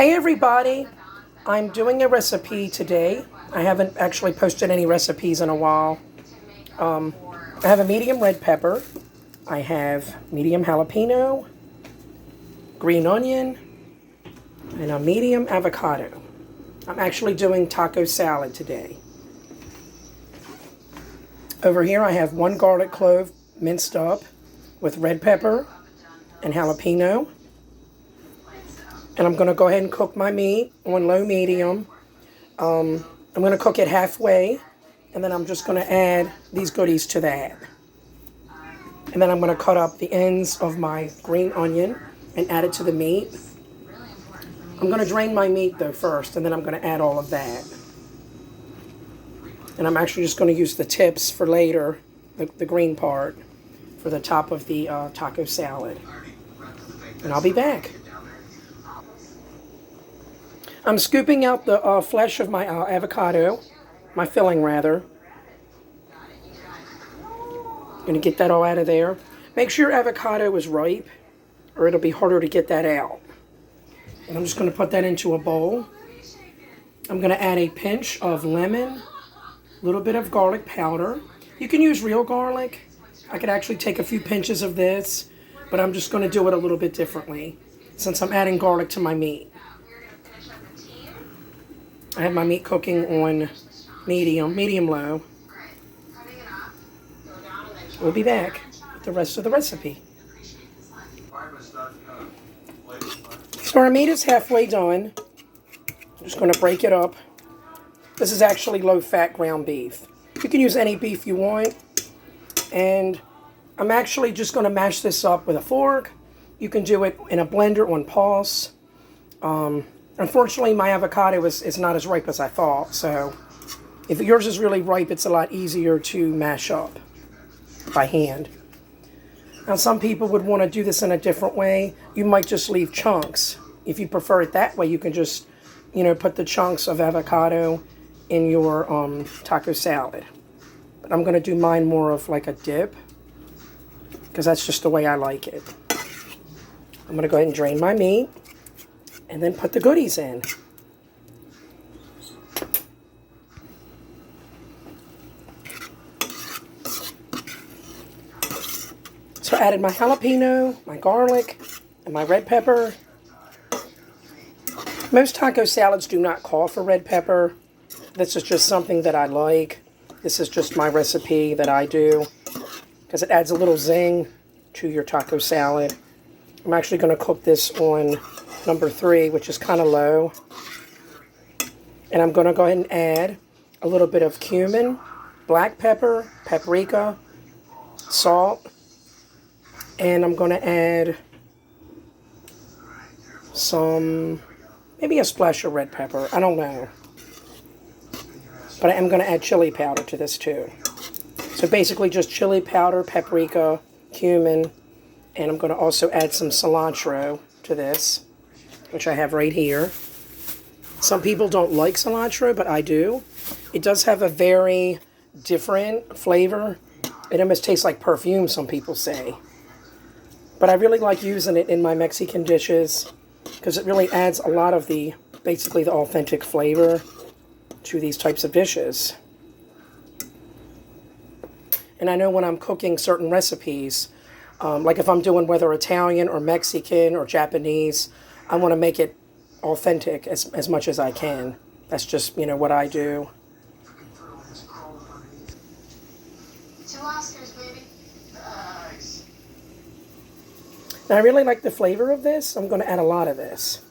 Hey everybody, I'm doing a recipe today. I haven't actually posted any recipes in a while. I have a medium red pepper. I have medium jalapeno, green onion, and a medium avocado. I'm actually doing taco salad today. Over here I have one garlic clove minced up with red pepper and jalapeno. And I'm going to go ahead and cook my meat on low medium. I'm going to cook it halfway, and then I'm just going to add these goodies to that. And then I'm going to cut up the ends of my green onion and add it to the meat. I'm going to drain my meat though first, and then I'm going to add all of that. And I'm actually just going to use the tips for later, the green part, for the top of the taco salad. And I'll be back. I'm scooping out the flesh of my avocado, my filling rather. Going to get that all out of there. Make sure your avocado is ripe, or it'll be harder to get that out. And I'm just going to put that into a bowl. I'm going to add a pinch of lemon, a little bit of garlic powder. You can use real garlic. I could actually take a few pinches of this, but I'm just going to do it a little bit differently since I'm adding garlic to my meat. I have my meat cooking on medium low. We'll be back with the rest of the recipe. So our meat is halfway done. I'm just going to break it up. This is actually low-fat ground beef. You can use any beef you want. And I'm actually just going to mash this up with a fork. You can do it in a blender on pulse. Unfortunately, my avocado is not as ripe as I thought, so if yours is really ripe, it's a lot easier to mash up by hand. Now, some people would want to do this in a different way. You might just leave chunks. If you prefer it that way, you can just, put the chunks of avocado in your taco salad. But I'm going to do mine more of like a dip, because that's just the way I like it. I'm going to go ahead and drain my meat. And then put the goodies in. So I added my jalapeno, my garlic, and my red pepper. Most taco salads do not call for red pepper. This is just something that I like. This is just my recipe that I do, because it adds a little zing to your taco salad. I'm actually going to cook this on number 3, which is kind of low. And I'm going to go ahead and add a little bit of cumin, black pepper, paprika, salt, and I'm going to add maybe a splash of red pepper. I don't know. But I am going to add chili powder to this too. So basically just chili powder, paprika, cumin, and I'm going to also add some cilantro to this, which I have right here. Some people don't like cilantro, but I do. It does have a very different flavor. It almost tastes like perfume, some people say. But I really like using it in my Mexican dishes because it really adds a lot of basically the authentic flavor to these types of dishes. And I know when I'm cooking certain recipes, like if I'm doing whether Italian or Mexican or Japanese, I want to make it authentic as much as I can. That's just, what I do. 2 Oscars, baby. Nice. Now, I really like the flavor of this. I'm going to add a lot of this.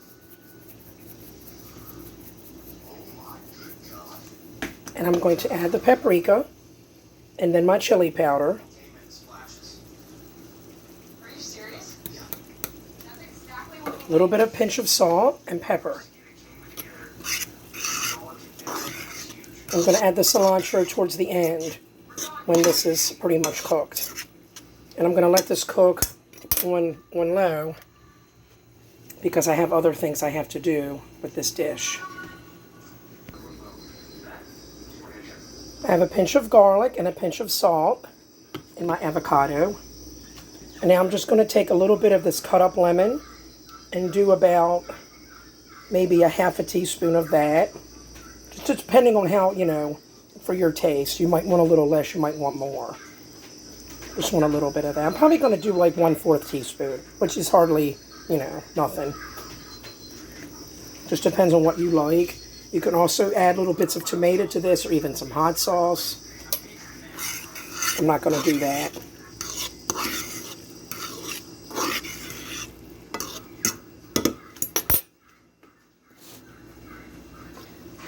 And I'm going to add the paprika and then my chili powder. A little bit of pinch of salt and pepper. I'm going to add the cilantro towards the end when this is pretty much cooked. And I'm going to let this cook on low because I have other things I have to do with this dish. I have a pinch of garlic and a pinch of salt in my avocado. And now I'm just going to take a little bit of this cut up lemon and do about maybe a half a teaspoon of that. Just depending on how, for your taste. You might want a little less, you might want more. Just want a little bit of that. I'm probably going to do like 1/4 teaspoon, which is hardly, nothing. Just depends on what you like. You can also add little bits of tomato to this or even some hot sauce. I'm not going to do that.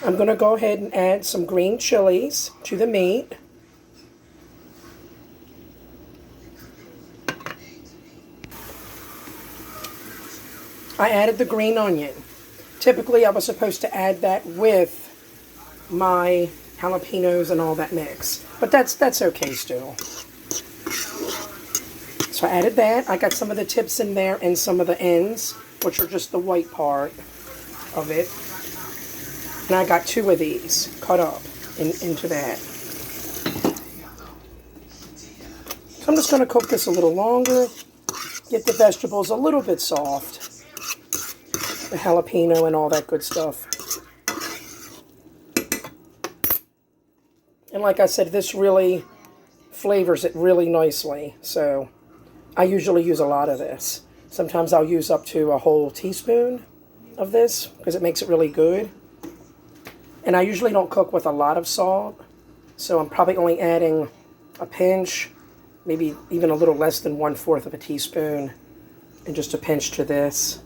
I'm going to go ahead and add some green chilies to the meat. I added the green onion. Typically, I was supposed to add that with my jalapenos and all that mix. But that's okay still. So I added that. I got some of the tips in there and some of the ends, which are just the white part of it. And I got 2 of these cut up into that. So I'm just going to cook this a little longer. Get the vegetables a little bit soft. The jalapeno and all that good stuff. And like I said, this really flavors it really nicely. So I usually use a lot of this. Sometimes I'll use up to a whole teaspoon of this because it makes it really good. And I usually don't cook with a lot of salt. So I'm probably only adding a pinch, maybe even a little less than 1/4 of a teaspoon, and just a pinch to this.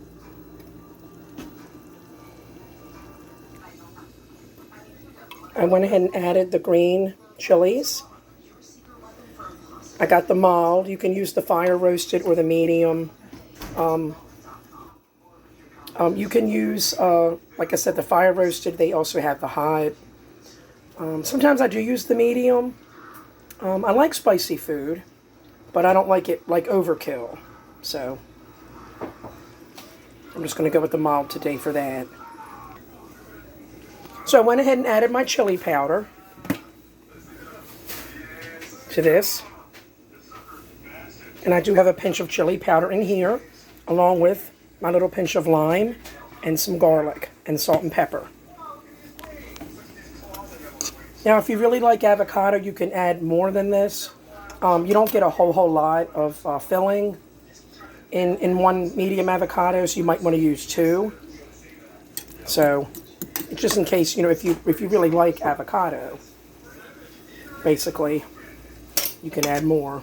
I went ahead and added the green chilies. I got the mild. You can use the fire roasted or the medium. You can use, like I said, the fire roasted. They also have the hot. Sometimes I do use the medium. I like spicy food, but I don't like it like overkill. So I'm just going to go with the mild today for that. So I went ahead and added my chili powder to this. And I do have a pinch of chili powder in here, along with my little pinch of lime and some garlic and salt and pepper. Now, if you really like avocado, you can add more than this. You don't get a whole lot of filling in one medium avocado, so you might want to use 2. So, just in case, if you really like avocado, basically, you can add more.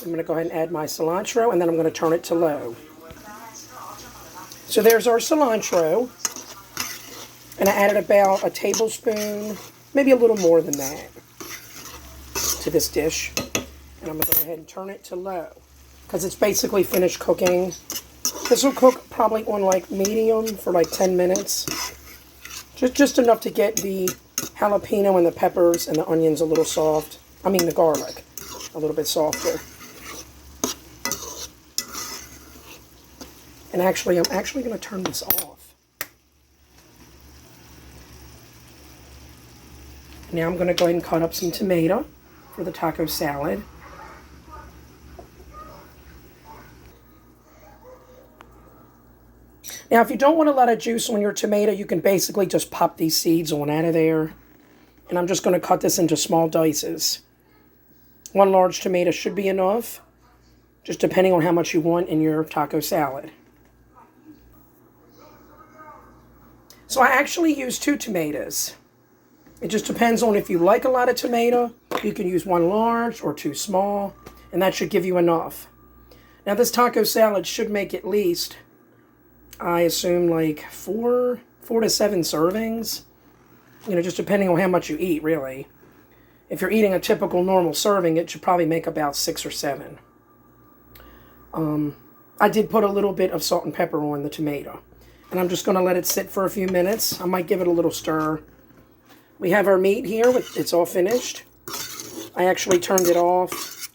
I'm going to go ahead and add my cilantro, and then I'm going to turn it to low. So there's our cilantro. And I added about a tablespoon, maybe a little more than that, to this dish. And I'm going to go ahead and turn it to low, because it's basically finished cooking. This will cook probably on like medium for like 10 minutes. Just enough to get the jalapeno and the peppers and the onions a little soft. I mean the garlic a little bit softer. And actually, I'm actually going to turn this off. Now I'm going to go ahead and cut up some tomato for the taco salad. Now, if you don't want a lot of juice on your tomato, you can basically just pop these seeds on out of there. And I'm just going to cut this into small dices. 1 large tomato should be enough, just depending on how much you want in your taco salad. So I actually use 2 tomatoes. It just depends on if you like a lot of tomato. You can use 1 large or 2 small, and that should give you enough. Now this taco salad should make at least, I assume, like 4 to 7 servings. Just depending on how much you eat, really. If you're eating a typical normal serving, it should probably make about 6 or 7. I did put a little bit of salt and pepper on the tomato. And I'm just going to let it sit for a few minutes. I might give it a little stir. We have our meat here. It's all finished. I actually turned it off.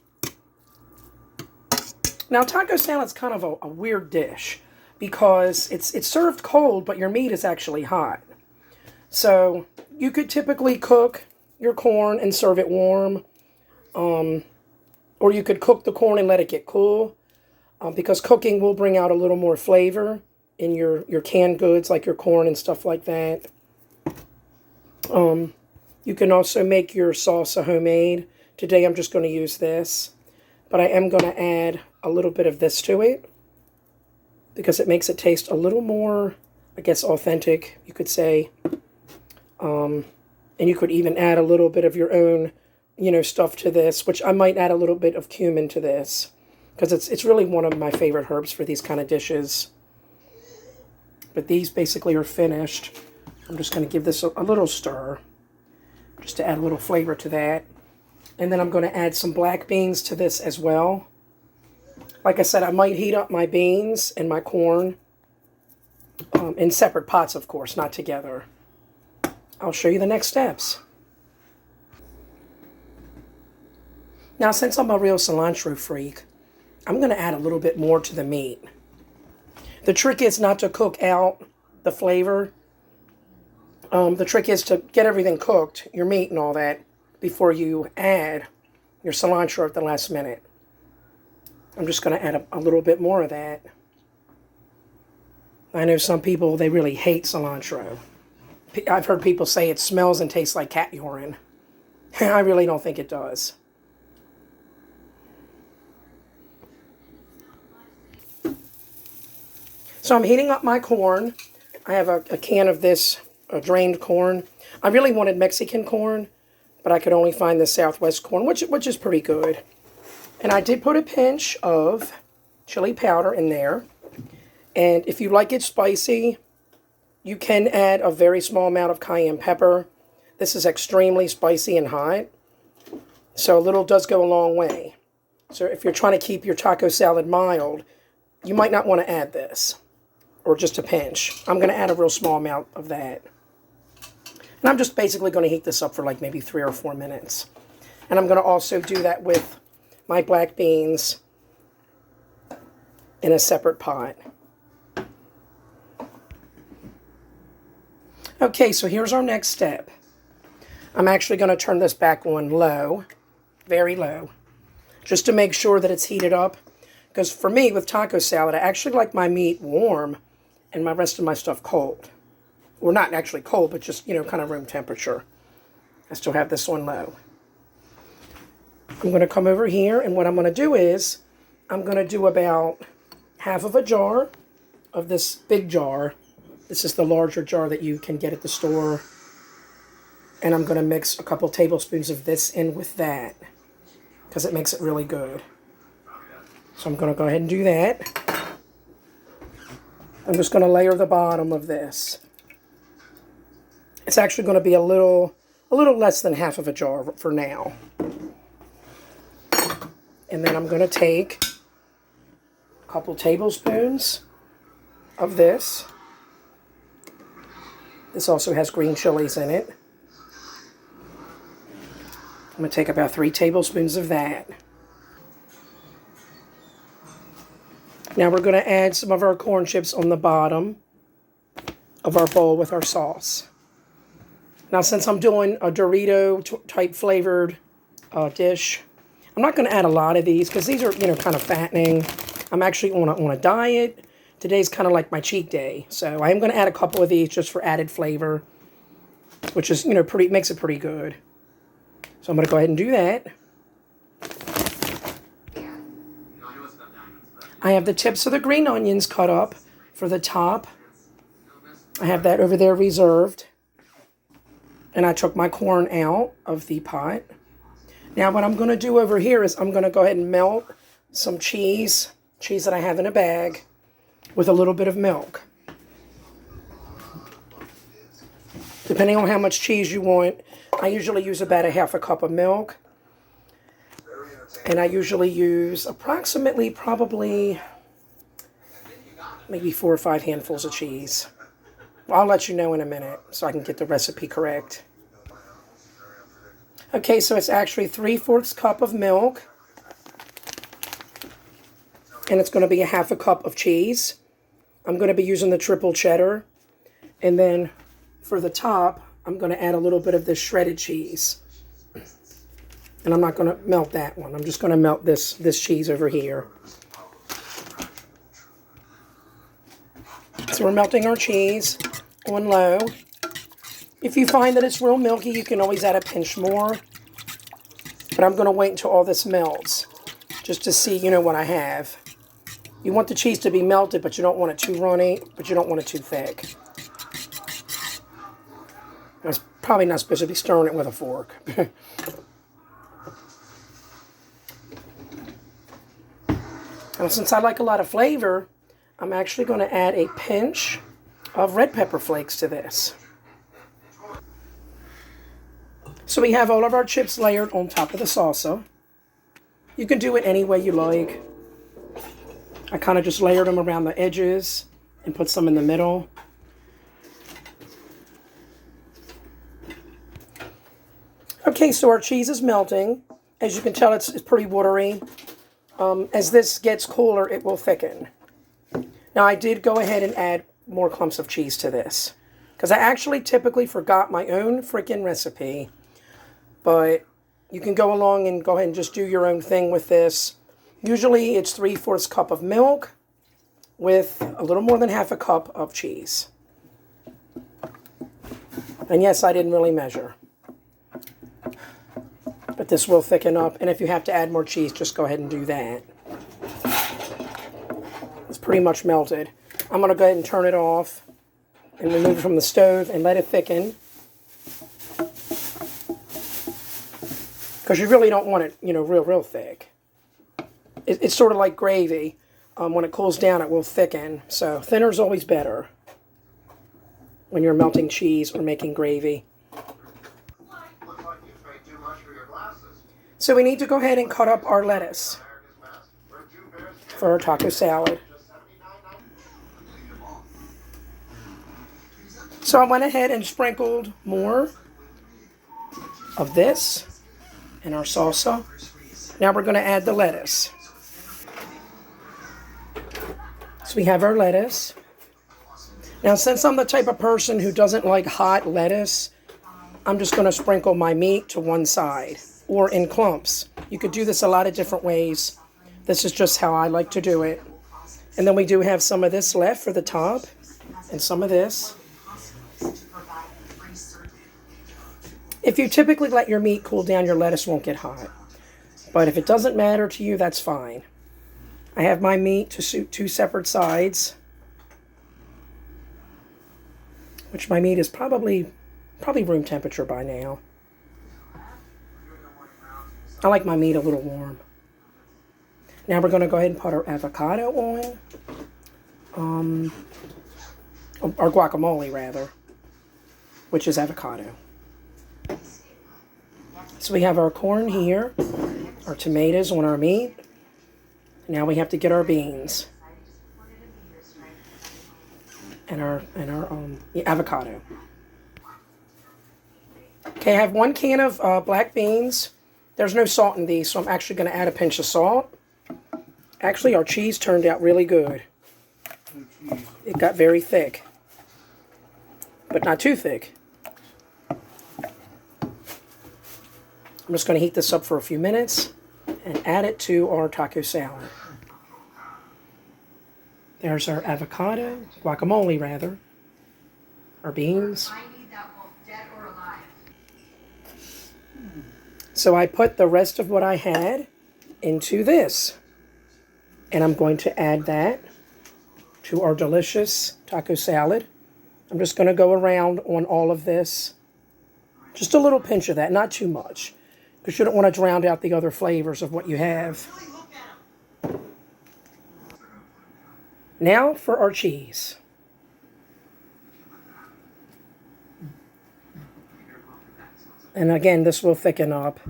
Now, taco salad's kind of a weird dish because it's served cold, but your meat is actually hot. So you could typically cook your corn and serve it warm. Or you could cook the corn and let it get cool, because cooking will bring out a little more flavor in your canned goods, like your corn and stuff like that. You can also make your salsa homemade. Today I'm just going to use this, but I am going to add a little bit of this to it because it makes it taste a little more, I guess, authentic, you could say. And you could even add a little bit of your own, stuff to this, which I might add a little bit of cumin to this because it's really one of my favorite herbs for these kind of dishes. But these basically are finished. I'm just going to give this a little stir just to add a little flavor to that. And then I'm going to add some black beans to this as well. Like I said, I might heat up my beans and my corn in separate pots, of course, not together. I'll show you the next steps. Now, since I'm a real cilantro freak, I'm going to add a little bit more to the meat. The trick is not to cook out the flavor. The trick is to get everything cooked, your meat and all that, before you add your cilantro at the last minute. I'm just going to add a little bit more of that. I know some people, they really hate cilantro. I've heard people say it smells and tastes like cat urine. I really don't think it does. So I'm heating up my corn. I have a can of this drained corn. I really wanted Mexican corn, but I could only find the Southwest corn, which is pretty good. And I did put a pinch of chili powder in there. And if you like it spicy, you can add a very small amount of cayenne pepper. This is extremely spicy and hot, so a little does go a long way. So if you're trying to keep your taco salad mild, you might not want to add this, or just a pinch. I'm going to add a real small amount of that. And I'm just basically going to heat this up for like maybe 3 or 4 minutes. And I'm going to also do that with my black beans in a separate pot. Okay, so here's our next step. I'm actually going to turn this back on low, very low, just to make sure that it's heated up. Because for me, with taco salad, I actually like my meat warm and my rest of my stuff cold. Well, not actually cold, but just, kind of room temperature. I still have this on low. I'm going to come over here, and what I'm going to do is, I'm going to do about half of a jar of this big jar. This is the larger jar that you can get at the store. And I'm going to mix a couple tablespoons of this in with that, because it makes it really good. So I'm going to go ahead and do that. I'm just going to layer the bottom of this. It's actually going to be a little less than half of a jar for now. And then I'm going to take a couple tablespoons of this. This also has green chilies in it. I'm going to take about 3 tablespoons of that. Now we're going to add some of our corn chips on the bottom of our bowl with our sauce. Now, since I'm doing a Dorito type flavored dish, I'm not going to add a lot of these because these are, kind of fattening. I'm actually on a diet. Today's kind of like my cheat day. So I am going to add a couple of these just for added flavor, which is, makes it pretty good. So I'm going to go ahead and do that. I have the tips of the green onions cut up for the top. I have that over there reserved. And I took my corn out of the pot. Now what I'm going to do over here is I'm going to go ahead and melt some cheese that I have in a bag, with a little bit of milk. Depending on how much cheese you want, I usually use about a half a cup of milk. And I usually use approximately, probably, maybe 4 or 5 handfuls of cheese. I'll let you know in a minute so I can get the recipe correct. Okay, so it's actually 3/4 cup of milk. And it's going to be a half a cup of cheese. I'm going to be using the triple cheddar. And then for the top, I'm going to add a little bit of this shredded cheese. And I'm not going to melt that one. I'm just going to melt this cheese over here. So we're melting our cheese on low. If you find that it's real milky, you can always add a pinch more. But I'm going to wait until all this melts, just to see, you know, what I have. You want the cheese to be melted, but you don't want it too runny, but you don't want it too thick. I was probably not supposed to be stirring it with a fork. And since I like a lot of flavor, I'm actually going to add a pinch of red pepper flakes to this. So we have all of our chips layered on top of the salsa. You can do it any way you like. I kind of just layered them around the edges and put some in the middle. Okay, so our cheese is melting. As you can tell, it's pretty watery. As this gets cooler, it will thicken. Now, I did go ahead and add more clumps of cheese to this, because I actually typically forgot my own freaking recipe. But you can go along and go ahead and just do your own thing with this. Usually, it's 3/4 cup of milk with a little more than half a cup of cheese. And yes, I didn't really measure. But this will thicken up, and if you have to add more cheese, just go ahead and do that. It's pretty much melted. I'm going to go ahead and turn it off and remove it from the stove and let it thicken. Because you really don't want it, you know, real thick. It's sort of like gravy. When it cools down, it will thicken. So thinner is always better when you're melting cheese or making gravy. So we need to go ahead and cut up our lettuce for our taco salad. So I went ahead and sprinkled more of this in our salsa. Now we're going to add the lettuce. So we have our lettuce. Now, since I'm the type of person who doesn't like hot lettuce, I'm just going to sprinkle my meat to one side, or in clumps. You could do this a lot of different ways. This is just how I like to do it. And then we do have some of this left for the top, and some of this. If you typically let your meat cool down, your lettuce won't get hot. But if it doesn't matter to you, that's fine. I have my meat to suit 2 separate sides, which my meat is probably room temperature by now. I like my meat a little warm. Now we're going to go ahead and put our avocado on, or guacamole rather, which is avocado. So we have our corn here, our tomatoes on our meat. Now we have to get our beans and our avocado. Okay, I have 1 can of black beans. There's no salt in these, so I'm actually going to add a pinch of salt. Actually, our cheese turned out really good. It got very thick, but not too thick. I'm just going to heat this up for a few minutes and add it to our taco salad. There's our avocado, guacamole rather, our beans. So I put the rest of what I had into this. And I'm going to add that to our delicious taco salad. I'm just going to go around on all of this. Just a little pinch of that, not too much. Because you don't want to drown out the other flavors of what you have. Now for our cheese. And again, this will thicken up.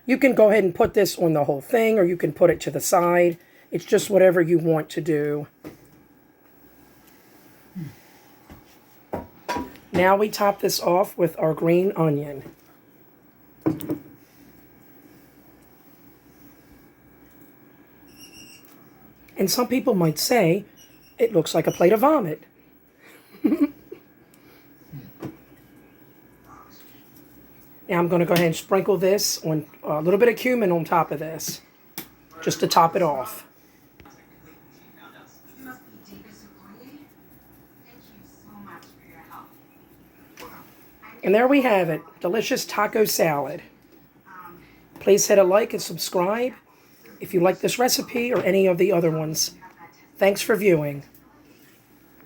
You can go ahead and put this on the whole thing, or you can put it to the side. It's just whatever you want to do. Now we top this off with our green onion. And some people might say, it looks like a plate of vomit. Now I'm going to go ahead and sprinkle this on a little bit of cumin on top of this, just to top it off. You must be deeply disappointed. Thank you so much for your help. And there we have it, delicious taco salad. Please hit a like and subscribe if you like this recipe or any of the other ones. Thanks for viewing.